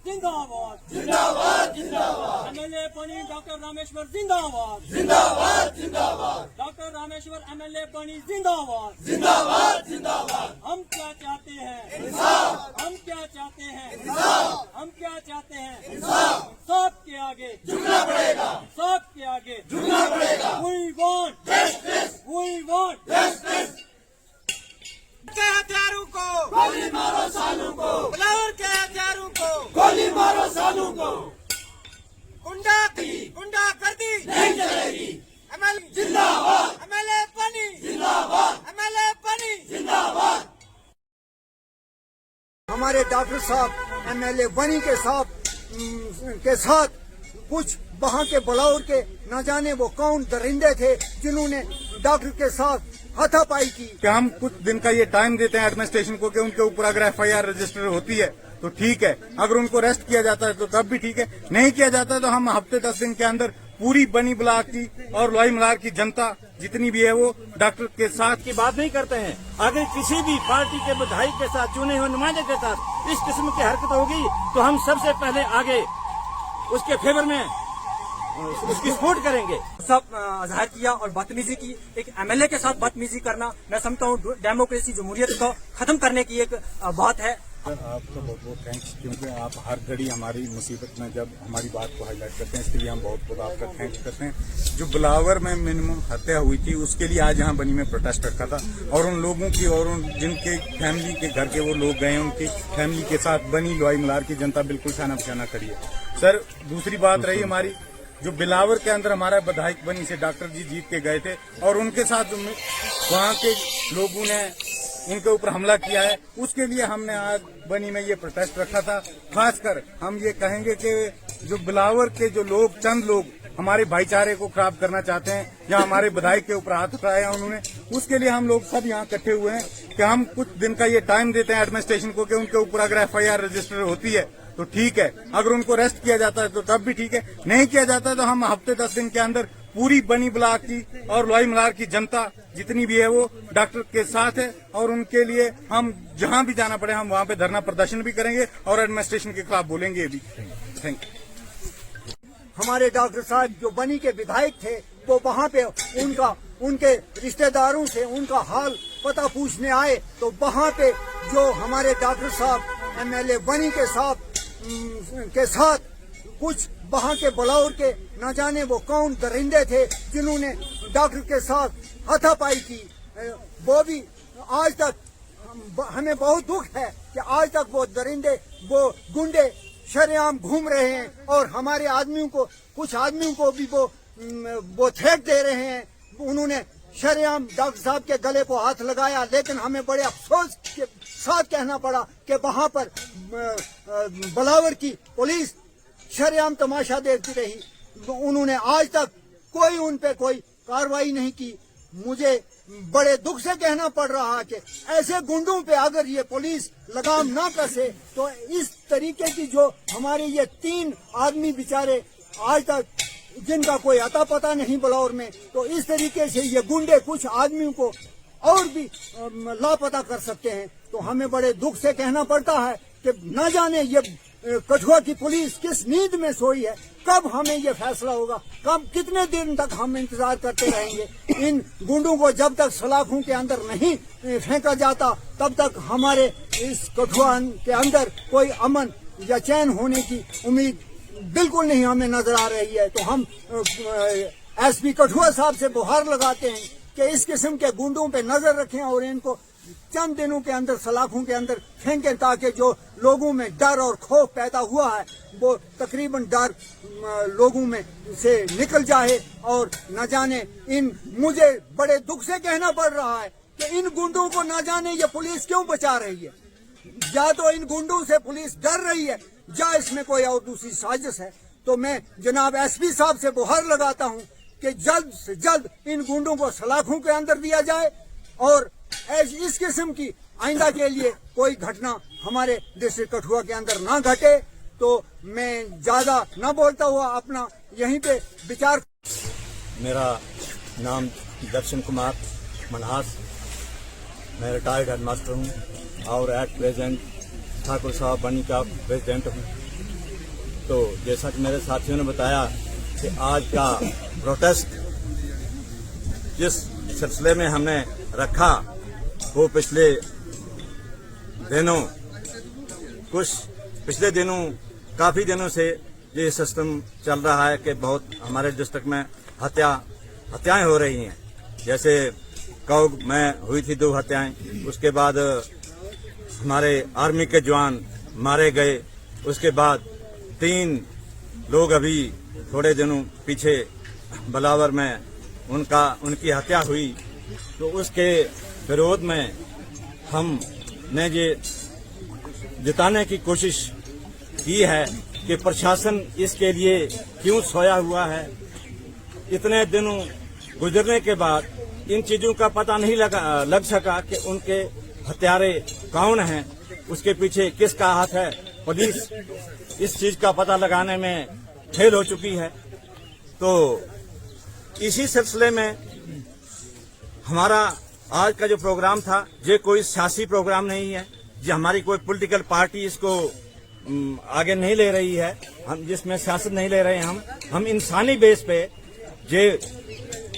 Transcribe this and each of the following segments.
जिंदाबाद जिंदाबाद जिंदाबाद एमएलए बनी डॉक्टर रामेश्वर जिंदाबाद जिंदाबाद जिंदाबाद डॉक्टर रामेश्वर एमएलए बनी जिंदाबाद जिंदाबाद जिंदाबाद। हम क्या चाहते हैं इंसाफ, हम क्या चाहते हैं इंसाफ, हम क्या चाहते हैं इंसाफ। इंसाफ के आगे झुकना पड़ेगा, इंसाफ के आगे झुकना पड़ेगा। We want justice, we want justice. के हथियारों को गोली मारो सालू को, बिलावर के हथियारों को गोली मारो सालू को। गुंडा कर दी नहीं चलेगी। एमएलए जिंदाबाद, एमएलए बनी जिंदाबाद, एमएलए बनी। जिंदाबाद। हमारे डॉक्टर साहब एमएलए बनी के साथ कुछ वहाँ के बलौर के न जाने वो कौन दरिंदे थे जिन्होंने डॉक्टर के साथ हाथापाई की। कि हम कुछ दिन का ये टाइम देते हैं एडमिनिस्ट्रेशन को कि उनके ऊपर अगर एफआईआर रजिस्टर होती है तो ठीक है, अगर उनको अरेस्ट किया जाता है तो तब भी ठीक है, नहीं किया जाता है तो हम हफ्ते 10 दिन के अंदर पूरी बनी ब्लॉक की और लोई मलार की जनता जितनी भी है वो डॉक्टर के साथ की बात नहीं करते हैं। अगर किसी भी पार्टी के विधायक के साथ, चुने हुए नुमाइंदे के साथ इस किस्म की हरकत होगी तो हम सबसे पहले आगे उसके फेवर में उसकी सपोर्ट करेंगे। सब जाहिर किया और बदतमीजी की। एक एमएलए के साथ बदतमीजी करना मैं समझता हूँ डेमोक्रेसी जमहूरियत को खत्म करने की एक बात है। आपका बहुत बहुत थैंक्स, क्योंकि आप हर घड़ी हमारी मुसीबत में जब हमारी बात को हाईलाइट करते हैं, इसके लिए हम बहुत बहुत आपका थैंक्स करते हैं। जो बिलावर में मिनिमम हत्या हुई थी उसके लिए आज यहाँ बनी में प्रोटेस्ट रखा था और उन लोगों की और उन जिनके फैमिली के घर के वो लोग गए उनकी फैमिली के साथ बनी लोई मलार की जनता बिल्कुल शाना बशाना खड़ी है। सर, दूसरी बात रही हमारी जो बिलावर के अंदर हमारा विधायक बनी से डॉक्टर जी जीत के गए थे और उनके साथ वहाँ के लोगों ने इनके ऊपर हमला किया है, उसके लिए हमने आज बनी में ये प्रोटेस्ट रखा था। खासकर हम ये कहेंगे कि जो बिलावर के जो लोग, चंद लोग हमारे भाईचारे को खराब करना चाहते हैं या हमारे विधायक के ऊपर हाथ उठाया उन्होंने, उसके लिए हम लोग सब यहाँ इकट्ठे हुए हैं कि हम कुछ दिन का ये टाइम देते हैं एडमिनिस्ट्रेशन को कि उनके ऊपर अगर एफआईआर रजिस्टर होती है तो ठीक है, अगर उनको अरेस्ट किया जाता है तो तब भी ठीक है, नहीं किया जाता है तो हम हफ्ते 10 दिन के अंदर पूरी बनी ब्लॉक की और लोई मलार की जनता जितनी भी है वो डॉक्टर के साथ है और उनके लिए हम जहां भी जाना पड़े हम वहां पे धरना प्रदर्शन भी करेंगे और एडमिनिस्ट्रेशन के खिलाफ बोलेंगे भी। Thank you. हमारे डॉक्टर साहब जो बनी के विधायक थे वो वहाँ पे उनके रिश्तेदारों से उनका हाल पता पूछने आए तो वहाँ पे जो हमारे डॉक्टर साहब एमएलए बनी के साथ कुछ वहाँ के बलौर के न जाने वो कौन दरिंदे थे जिन्होंने डॉक्टर के साथ हाथापाई की। वो भी आज तक हमें बहुत दुख है कि आज तक वो दरिंदे, वो गुंडे शरेआम घूम रहे हैं और हमारे आदमियों को, कुछ आदमियों को भी वो थ्रेट दे रहे हैं। उन्होंने शरेआम डॉक्टर साहब के गले को हाथ लगाया, लेकिन हमें बड़े अफसोस के साथ कहना पड़ा कि वहाँ पर बिलावर की पुलिस शरेआम तमाशा देखती रही। उन्होंने आज तक कोई उन पे कोई कार्रवाई नहीं की। मुझे बड़े दुख से कहना पड़ रहा है कि ऐसे गुंडों पे अगर ये पुलिस लगाम ना कसे तो इस तरीके की जो हमारे ये 3 आदमी बेचारे आज तक जिनका कोई अता पता नहीं बिलावर में, तो इस तरीके से ये गुंडे कुछ आदमियों को और भी लापता कर सकते हैं। तो हमें बड़े दुख से कहना पड़ता है कि न जाने ये कठुआ की पुलिस किस नींद में सोई है, कब हमें ये फैसला होगा, कब कितने दिन तक हम इंतजार करते रहेंगे। इन गुंडों को जब तक सलाखों के अंदर नहीं फेंका जाता तब तक हमारे इस कठुआ के अंदर कोई अमन या चैन होने की उम्मीद बिल्कुल नहीं हमें नजर आ रही है। तो हम एसपी कठुआ साहब से गुहार लगाते हैं कि इस किस्म के गुंडों पे नजर रखें और इनको चंद दिनों के अंदर सलाखों के अंदर फेंकें ताकि जो लोगों में डर और खौफ पैदा हुआ है वो तकरीबन डर लोगों में से निकल जाए। और न जाने मुझे बड़े दुख से कहना पड़ रहा है कि इन गुंडों को न जाने ये पुलिस क्यों बचा रही है। या तो इन गुंडों से पुलिस डर रही है या इसमें कोई और दूसरी साजिश है। तो मैं जनाब एसपी साहब से गुहार लगाता हूँ कि जल्द से जल्द इन गुंडों को सलाखों के अंदर दिया जाए और इस किस्म की आइंदा के लिए कोई घटना हमारे डिस्ट्रिक्ट कठुआ के अंदर ना घटे। तो मैं ज्यादा न बोलता हुआ अपना यहीं पे विचार। मेरा नाम दर्शन कुमार मनहास, मैं रिटायर्ड हेडमास्टर हूँ और एट प्रेजेंट ठाकुर साहब बनी का प्रेसिडेंट हूँ। तो जैसा कि मेरे साथियों ने बताया कि आज का प्रोटेस्ट जिस सिलसिले में हमने रखा वो पिछले दिनों काफी दिनों से ये सिस्टम चल रहा है कि बहुत हमारे डिस्ट्रिक्ट में हत्याएं हो रही हैं। जैसे कौग में हुई थी 2 हत्याएं, उसके बाद हमारे आर्मी के जवान मारे गए, उसके बाद 3 लोग अभी थोड़े दिनों पीछे बिलावर में उनकी हत्या हुई। तो उसके विरोध में हमने ये जिताने की कोशिश की है कि प्रशासन इसके लिए क्यों सोया हुआ है। इतने दिनों गुजरने के बाद इन चीजों का पता नहीं लग सका कि उनके हत्यारे कौन हैं, उसके पीछे किसका हाथ है। पुलिस इस चीज का पता लगाने में फेल हो चुकी है। तो इसी सिलसिले में हमारा आज का जो प्रोग्राम था ये कोई सियासी प्रोग्राम नहीं है, ये हमारी कोई पॉलिटिकल पार्टी इसको आगे नहीं ले रही है, हम जिसमें सियासत नहीं ले रहे हैं। हम इंसानी बेस पे ये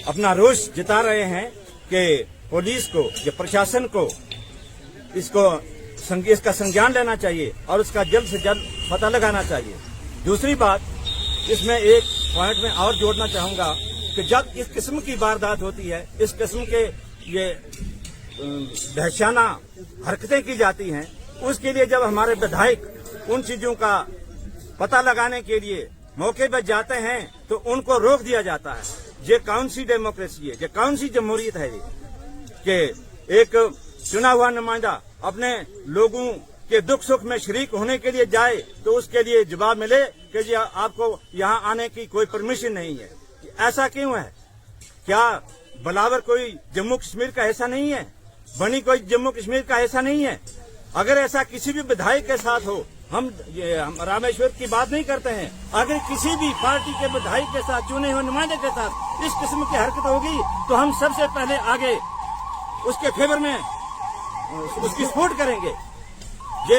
अपना रोष जता रहे हैं कि पुलिस को, ये प्रशासन को इसका संज्ञान लेना चाहिए और उसका जल्द से जल्द पता लगाना चाहिए। दूसरी बात, इसमें एक पॉइंट में और जोड़ना चाहूंगा कि जब इस किस्म की वारदात होती है, इस किस्म के ये दहशाना हरकतें की जाती हैं, उसके लिए जब हमारे विधायक उन चीजों का पता लगाने के लिए मौके पर जाते हैं तो उनको रोक दिया जाता है। ये कौन सी डेमोक्रेसी है, ये कौन सी जमहूरियत है ये कि एक चुना हुआ नुमाइंदा अपने लोगों के दुख सुख में शरीक होने के लिए जाए तो उसके लिए जवाब मिले कि जी आपको यहाँ आने की कोई परमिशन नहीं है। ऐसा क्यों है? क्या बिलावर कोई जम्मू कश्मीर का हिस्सा नहीं है? बनी कोई जम्मू कश्मीर का हिस्सा नहीं है? अगर ऐसा किसी भी विधायक के साथ हो, हम रामेश्वर की बात नहीं करते हैं, अगर किसी भी पार्टी के विधायक के साथ, चुने हुए नुमाइंदे के साथ इस किस्म की हरकत होगी तो हम सबसे पहले आगे उसके फेवर में उसकी सपोर्ट करेंगे। ये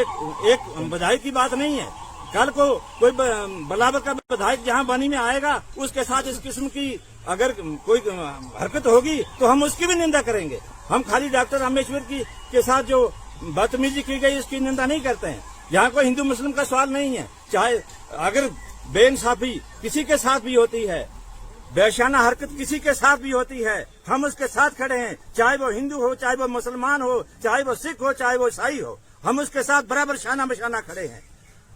एक विधायक की बात नहीं है। कल को कोई बिलावर का विधायक जहां बनी में आएगा, उसके साथ इस किस्म की अगर कोई हरकत होगी तो हम उसकी भी निंदा करेंगे। हम खाली डॉक्टर रामेश्वर के साथ जो बदतमीजी की गई इसकी निंदा नहीं करते हैं। यहाँ कोई हिंदू मुस्लिम का सवाल नहीं है। चाहे अगर बेइंसाफी किसी के साथ भी होती है, बेशाना हरकत किसी के साथ भी होती है, हम उसके साथ खड़े हैं। चाहे वो हिंदू हो, चाहे वो मुसलमान हो, चाहे वो सिख हो, चाहे वो ईसाई हो, हम उसके साथ बराबर शाना बशाना खड़े हैं।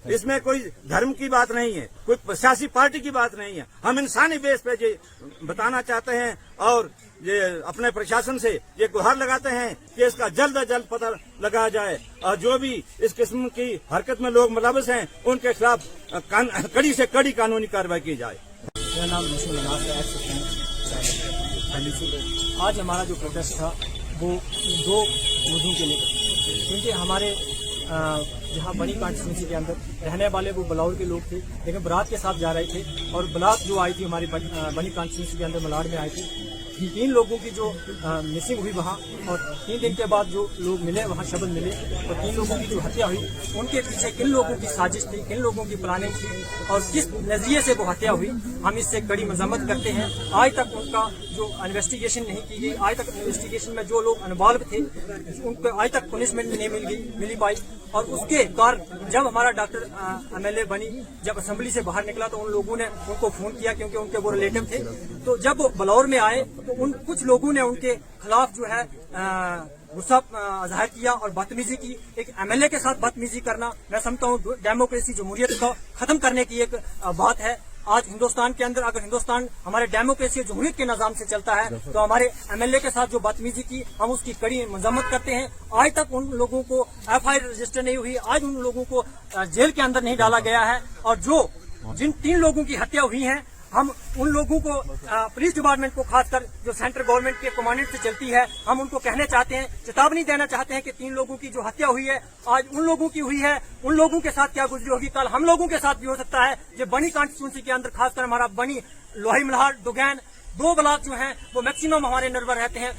इसमें कोई धर्म की बात नहीं है, कोई सियासी पार्टी की बात नहीं है। हम इंसानी बेस पे ये बताना चाहते हैं और ये अपने प्रशासन से ये गुहार लगाते हैं कि इसका जल्द से जल्द पता लगाया जाए और जो भी इस किस्म की हरकत में लोग मुलविस हैं उनके खिलाफ कड़ी से कड़ी कानूनी कार्रवाई की जाए। मेरा नाम मनास है। आज हमारा जो प्रोटेस्ट था वो 2 मुद्दों के लिए, क्योंकि हमारे जहाँ बनी कॉन्स्टिट्यूंसी के अंदर रहने वाले वो बिलावर के लोग थे, लेकिन बारात के साथ जा रहे थे और बारात जो आई थी हमारी बनी कॉन्स्टिट्यूंसी के अंदर मलाड में आई थी। 3 लोगों की जो मिसिंग हुई वहाँ, और 3 दिन के बाद जो लोग मिले वहाँ शब्द मिले, और 3 लोगों की जो हत्या हुई उनके पीछे किन लोगों की साजिश थी, किन लोगों की प्लानिंग थी और किस नजरिए से वो हत्या हुई, हम इससे कड़ी मजम्मत करते हैं। आज तक उनका जो इन्वेस्टिगेशन नहीं की गई, आज तक इन्वेस्टिगेशन में जो लोग इन्वॉल्व थे उनको आज तक पनिशमेंट नहीं मिली पाई। और उसके कारण जब हमारा डॉक्टर MLA बनी जब असेंबली से बाहर निकला तो उन लोगों ने उनको फोन किया, क्योंकि उनके वो रिलेटिव थे। तो जब वो बिलावर में आए तो कुछ लोगों ने उनके खिलाफ जो है गुस्सा जाहिर किया और बदतमीजी की। एक MLA के साथ बदतमीजी करना मैं समझता हूँ डेमोक्रेसी जमहूरियत को खत्म करने की एक बात है। आज हिंदुस्तान के अंदर अगर हिंदुस्तान हमारे डेमोक्रेसी और जमहूरियत के निजाम से चलता है तो हमारे MLA के साथ जो बदतमीजी की हम उसकी कड़ी मजम्मत करते हैं। आज तक उन लोगों को FIR रजिस्टर नहीं हुई, आज उन लोगों को जेल के अंदर नहीं डाला गया है। और जिन 3 लोगों की हत्या हुई है, हम उन लोगों को पुलिस डिपार्टमेंट को खासकर जो सेंट्रल गवर्नमेंट के कमांडेंट से चलती है, हम उनको कहने चाहते हैं, चेतावनी देना चाहते हैं कि 3 लोगों की जो हत्या हुई है आज उन लोगों की हुई है, उन लोगों के साथ क्या गुजरी होगी कल हम लोगों के साथ भी हो सकता है। ये बनी कॉन्स्टिट्यूंसी के अंदर खासकर हमारा बनी, लोही मल्हार, डुगैन 2 ब्लॉक जो हैं वो मैक्सिमम हमारे निर्भर रहते हैं।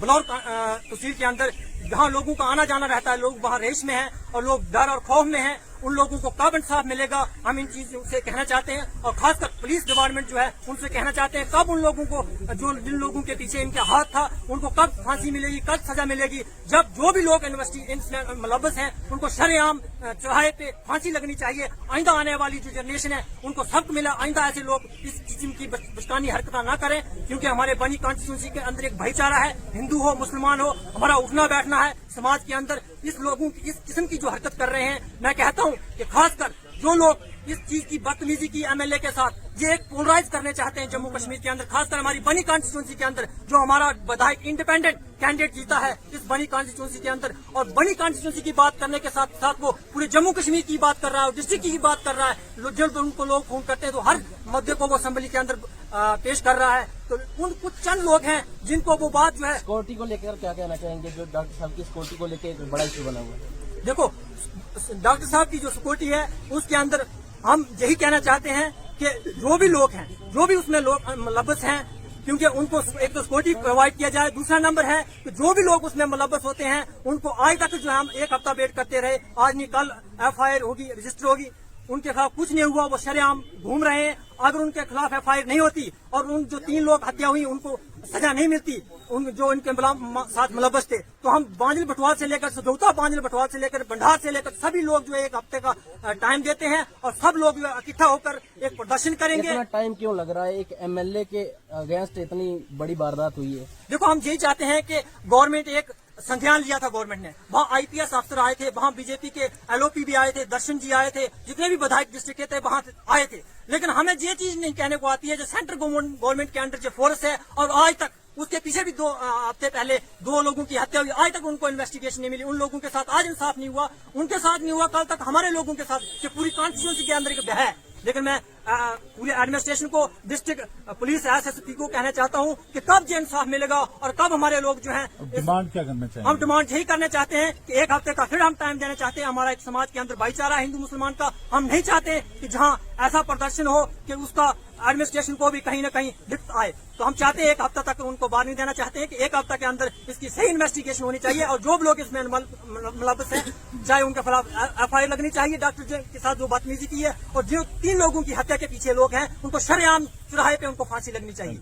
बिलावर तहसील के अंदर जहाँ लोगों का आना जाना रहता है, लोग वहाँ रेश में हैं और लोग डर और खौफ में हैं। उन लोगों को कब इंसाफ मिलेगा, हम इन चीजों से कहना चाहते हैं। और खासकर पुलिस डिपार्टमेंट जो है उनसे कहना चाहते हैं कब उन लोगों को, जो जिन लोगों के पीछे इनका हाथ था, उनको कब फांसी मिलेगी, कब सजा मिलेगी। जब जो भी लोग इसमें मुलव्वस हैं उनको शरेआम चौराहे पे फांसी लगनी चाहिए। आइंदा आने वाली जो जनरेशन है उनको सबक मिला, आइंदा ऐसे लोग इस किस्म की बचकानी हरकत ना करें, क्योंकि हमारे बनी कॉन्स्टिट्यूंसी के अंदर एक भाईचारा है। हिंदू हो मुसलमान हो, हमारा उठना बैठना है समाज के अंदर। इस लोगों की इस किस्म की जो हरकत कर रहे हैं, मैं कहता हूँ कि खासकर जो लोग इस चीज की बदतमीजी की एमएलए के साथ, ये एक पोलराइज करने चाहते हैं जम्मू कश्मीर के अंदर, खासकर हमारी बनी कॉन्स्टिट्यूंसी के अंदर जो हमारा विधायक इंडिपेंडेंट कैंडिडेट जीता है इस बनी कॉन्स्टिट्यूंसी के अंदर, और बनी कॉन्स्टिट्यूंसी की बात करने के साथ साथ वो पूरे जम्मू कश्मीर की बात कर रहा है, डिस्ट्रिक्ट की बात कर रहा है। जब उनको लोग फोन करते हैं तो हर मुद्दे को वो असेंबली के अंदर पेश कर रहा है। तो उन कुछ चंद लोग हैं जिनको वो बात जो है, सिक्योरिटी को लेकर क्या कहना चाहेंगे, जो डॉक्टर साहब की सिक्योरिटी को लेकर एक बड़ा इशू बना हुआ है? देखो डॉक्टर साहब की जो सिक्योरिटी है उसके अंदर हम यही कहना चाहते हैं कि जो भी लोग हैं, जो भी उसमें लोग मुलव्वस हैं, क्योंकि उनको एक तो सिक्योरिटी प्रोवाइड किया जाए। दूसरा नंबर है कि जो भी लोग उसमें मुलव्वस होते हैं उनको आज तक जो हम एक हफ्ता वेट करते रहे, आज नहीं कल एफआईआर होगी, रजिस्टर होगी, उनके खिलाफ कुछ नहीं हुआ, वो शरेआम घूम रहे हैं। अगर उनके खिलाफ एफआईआर नहीं होती और उन जो 3 लोग हत्या हुई उनको सजा नहीं मिलती, उन जो इनके साथ मुलव्वस थे, तो हम बांजल बटवाल से लेकर सजौता बांजल बटवाल से लेकर भंडार से लेकर सभी लोग जो है एक हफ्ते का टाइम देते हैं और सब लोग जो इकट्ठा होकर एक प्रदर्शन करेंगे। इतना टाइम क्यों लग रहा है? एक एमएलए के अगेंस्ट इतनी बड़ी वारदात हुई है। देखो हम यही चाहते हैं कि गवर्नमेंट एक संज्ञान लिया था, गवर्नमेंट ने, वहाँ आईपीएस अफसर आए थे, वहाँ बीजेपी के एलओपी भी आए थे, दर्शन जी आए थे, जितने भी विधायक डिस्ट्रिक्ट के थे वहाँ आए थे। लेकिन हमें ये चीज नहीं कहने को आती है जो सेंट्रल गवर्नमेंट के अंडर जो फोर्स है, और आज तक उसके पीछे भी 2 हफ्ते पहले 2 लोगों की हत्या हुई, आज तक उनको इन्वेस्टिगेशन नहीं मिली। उन लोगों के साथ आज इंसाफ नहीं हुआ, उनके साथ नहीं हुआ, कल तक हमारे लोगों के साथ, कि पूरी कॉन्स्टिट्यूंसी के अंदर एक है। लेकिन मैं पूरे एडमिनिस्ट्रेशन को, डिस्ट्रिक्ट पुलिस एसएसपी को कहना चाहता हूं कि कब जो इंसाफ मिलेगा और कब हमारे लोग जो हैं, डिमांड क्या करना चाहिए? हम डिमांड यही करना चाहते हैं कि एक हफ्ते का फिर हम टाइम देना चाहते हैं। हमारा एक समाज के अंदर भाईचारा हिंदू मुसलमान का, हम नहीं चाहते कि जहां ऐसा प्रदर्शन हो कि उसका एडमिनिस्ट्रेशन को भी कहीं न कहीं दिक्कत आए। तो हम चाहते हैं एक हफ्ता तक उनको बाहर नहीं देना चाहते हैं कि एक हफ्ता के अंदर इसकी सही इन्वेस्टिगेशन होनी चाहिए, और जो भी लोग इसमें मुलव्वस हैं चाहे उनके खिलाफ एफआईआर लगनी चाहिए, डॉक्टर के साथ जो बदतमीजी की है, और जो 3 लोगों की हत्या के पीछे लोग हैं उनको शरेआम चौराहे पे उनको फांसी लगनी चाहिए।